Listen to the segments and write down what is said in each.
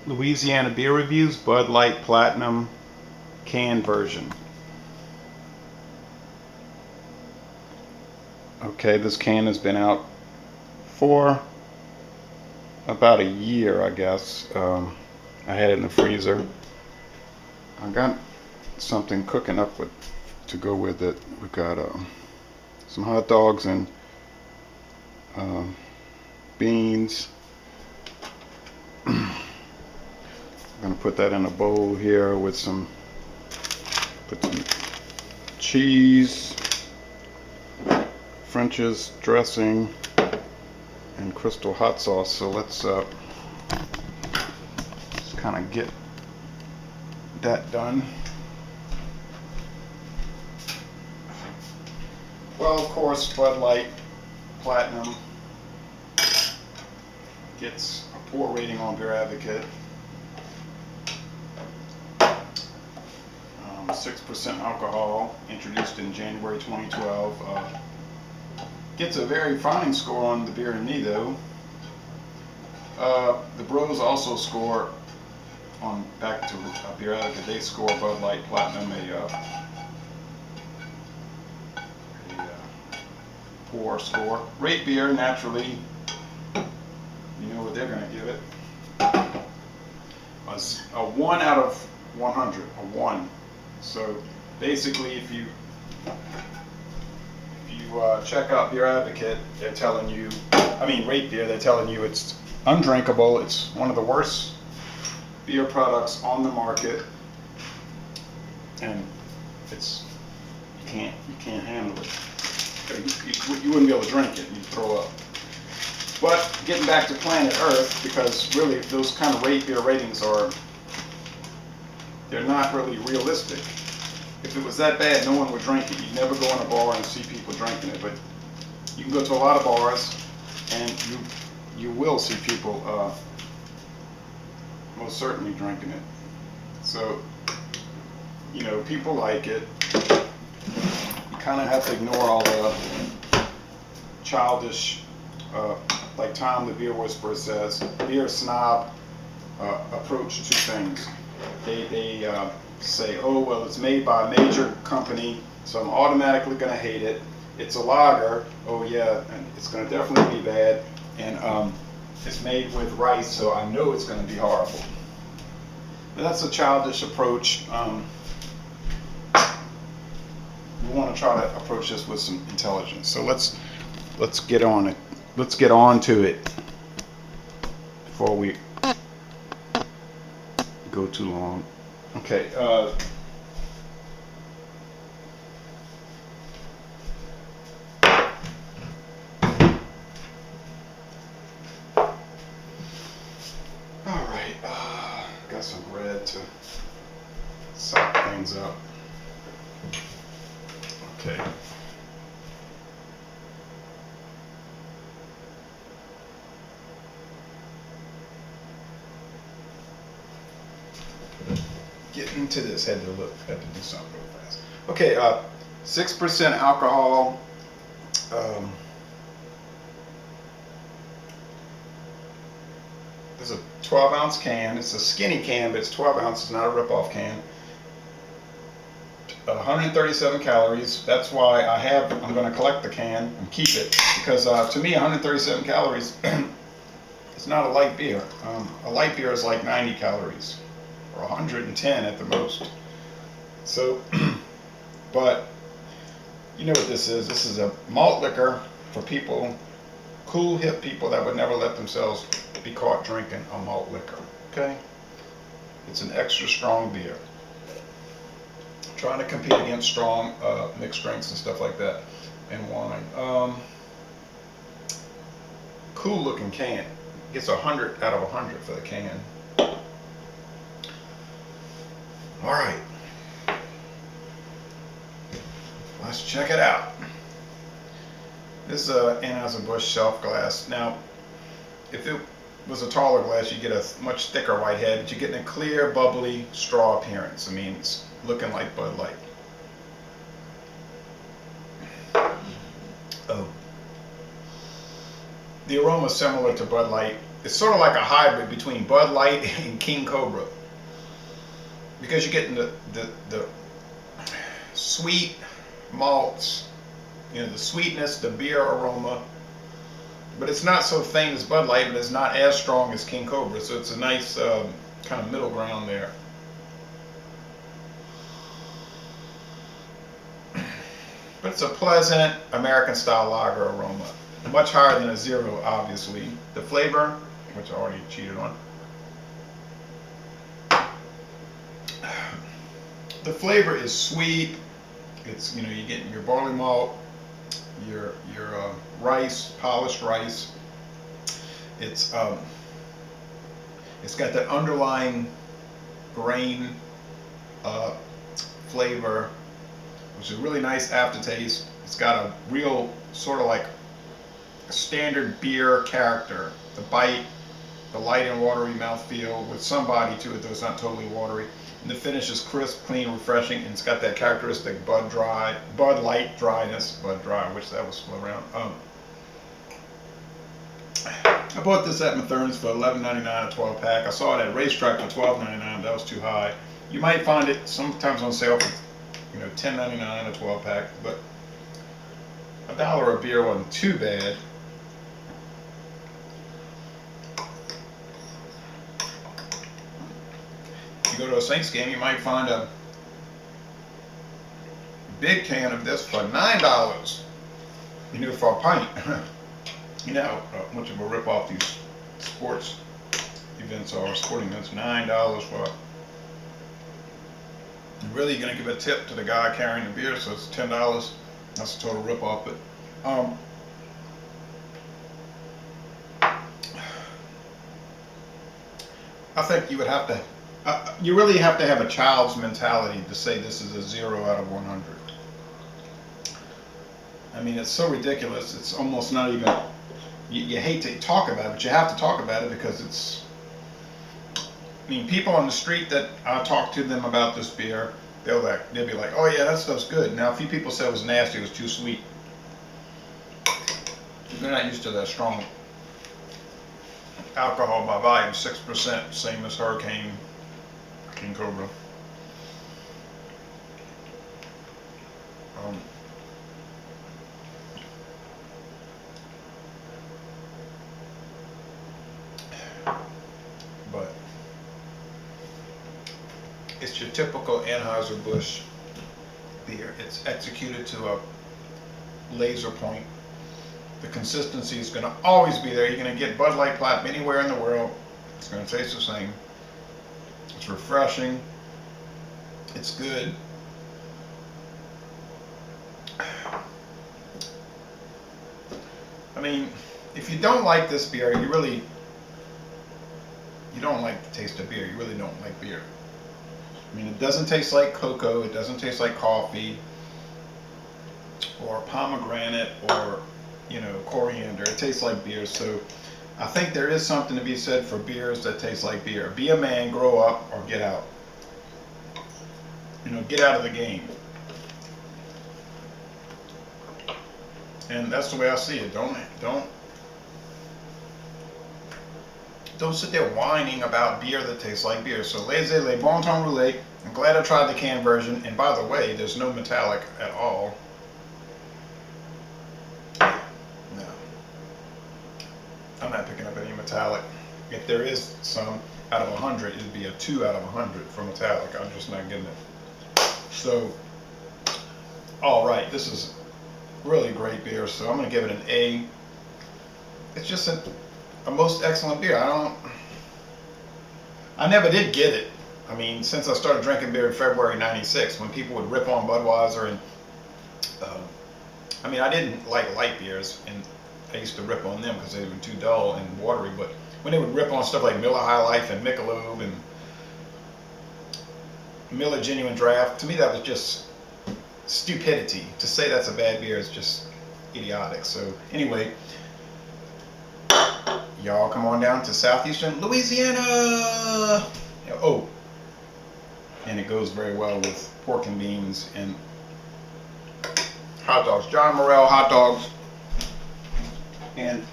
Louisiana Beer Reviews Bud Light Platinum can version. Okay, this can has been out for about a year, I guess. I had it in the freezer. I got something cooking up to go with it. We got some hot dogs and beans. I'm gonna put that in a bowl here with put some cheese, French's dressing, and crystal hot sauce. So let's kind of get that done. Well, of course, Bud Light Platinum gets a poor rating on Beer Advocate. 6% alcohol, introduced in January 2012. Gets a very fine score on the Beer and Me, though. The Bros also score on, back to Beer Advocate, they score Bud Light Platinum a poor score. Rate Beer, naturally, you know what they're going to give it. A 1 out of 100, a 1. So basically, if you check out Beer Advocate, they're telling you, Rate Beer, they're telling you it's undrinkable. It's one of the worst beer products on the market, and you can't handle it. You wouldn't be able to drink it. You'd throw up. But getting back to Planet Earth, because really those kind of Rate Beer ratings they're not really realistic. If it was that bad, no one would drink it. You'd never go in a bar and see people drinking it. But you can go to a lot of bars, and you will see people most certainly drinking it. So, people like it. You kind of have to ignore all the childish, like Tom the Beer Whisperer says, beer snob approach to things. They say, oh, well, it's made by a major company, so I'm automatically going to hate it. It's a lager. Oh, yeah, and it's going to definitely be bad. And it's made with rice, so I know it's going to be horrible. But that's a childish approach. We want to try to approach this with some intelligence. So let's get on it. Let's get on to it before we go too long. Okay. All right. Got some bread to sop things up. Okay. Getting to this, had to do something real fast. Okay, 6% alcohol. There's a 12-ounce can. It's a skinny can, but it's 12 ounces, not a rip-off can. 137 calories. That's why I'm going to collect the can and keep it, because to me, 137 calories is not a light beer. A light beer is like 90 calories. Or 110 at the most. So, but you know what this is? This is a malt liquor for people, cool, hip people that would never let themselves be caught drinking a malt liquor. Okay? It's an extra strong beer. Trying to compete against strong mixed drinks and stuff like that, and wine. Cool looking can. Gets 100 out of 100 for the can. All right, let's check it out. This is a Anheuser-Busch shelf glass. Now, if it was a taller glass, you get a much thicker white head, but you're getting a clear, bubbly straw appearance. It's looking like Bud Light. Oh. The aroma is similar to Bud Light it's sort of like a hybrid between Bud Light and King Cobra, because you're getting the sweet malts, you know, the sweetness, the beer aroma, but it's not so faint as Bud Light, but it's not as strong as King Cobra, so it's a nice kind of middle ground there. But it's a pleasant American style lager aroma, much higher than a zero, obviously. The flavor, which I already cheated on, the flavor is sweet. It's, you know, you're getting your barley malt, your rice, polished rice. It's got that underlying grain flavor, which is a really nice aftertaste. It's got a real sort of like a standard beer character. The bite, the light and watery mouthfeel with some body to it, though it's not totally watery. And the finish is crisp, clean, refreshing, and it's got that characteristic Bud Light dryness. Bud Dry, I wish that was still around. I bought this at Matherne's for $11.99 a 12 pack. I saw it at Racetrack for $12.99. That was too high. You might find it sometimes on sale for, you know, $10.99 a 12 pack, but $1 a beer wasn't too bad. If you go to a Saints game, you might find a big can of this for $9. You know, for a pint. You know how much of a rip off these sports events are, sporting events. $9 for. Really, you're gonna give a tip to the guy carrying the beer, so it's $10. That's a total rip off. But I think you would have to. You really have to have a child's mentality to say this is a 0 out of 100. I mean, it's so ridiculous. It's almost not even. You hate to talk about it, but you have to talk about it because it's. I mean, people on the street that I talk to them about this beer, they'll be like, "Oh yeah, that stuff's good." Now, a few people said it was nasty, it was too sweet. They're not used to that strong alcohol by volume, 6%, same as Hurricane, King Cobra. But it's your typical Anheuser-Busch beer. It's executed to a laser point. The consistency is going to always be there. You're going to get Bud Light Platinum anywhere in the world. It's going to taste the same. It's refreshing. It's good. I mean, if you don't like this beer, you don't like the taste of beer. You really don't like beer. I mean, it doesn't taste like cocoa. It doesn't taste like coffee or pomegranate or, you know, coriander. It tastes like beer. So I think there is something to be said for beers that taste like beer. Be a man, grow up, or get out. You know, get out of the game. And that's the way I see it. Don't sit there whining about beer that tastes like beer. So laissez-les bon temps roulé. I'm glad I tried the canned version. And by the way, there's no metallic at all. No. I'm not picking up any metallic. If there is some out of 100, it'd be a 2 out of 100 for metallic. I'm just not getting it. So, all right, this is really great beer. So I'm going to give it an A. It's just a most excellent beer. I never did get it. I mean, since I started drinking beer in February '96, when people would rip on Budweiser and, I mean, I didn't like light beers, and I used to rip on them because they were too dull and watery, but when they would rip on stuff like Miller High Life and Michelob and Miller Genuine Draft, to me that was just stupidity. To say that's a bad beer is just idiotic. So anyway, y'all come on down to southeastern Louisiana. Oh, and it goes very well with pork and beans and hot dogs. John Morrell hot dogs and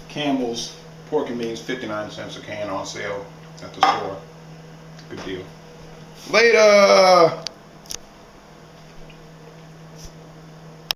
Campbell's Pork and beans, 59 cents a can on sale at the store. Good deal. Later!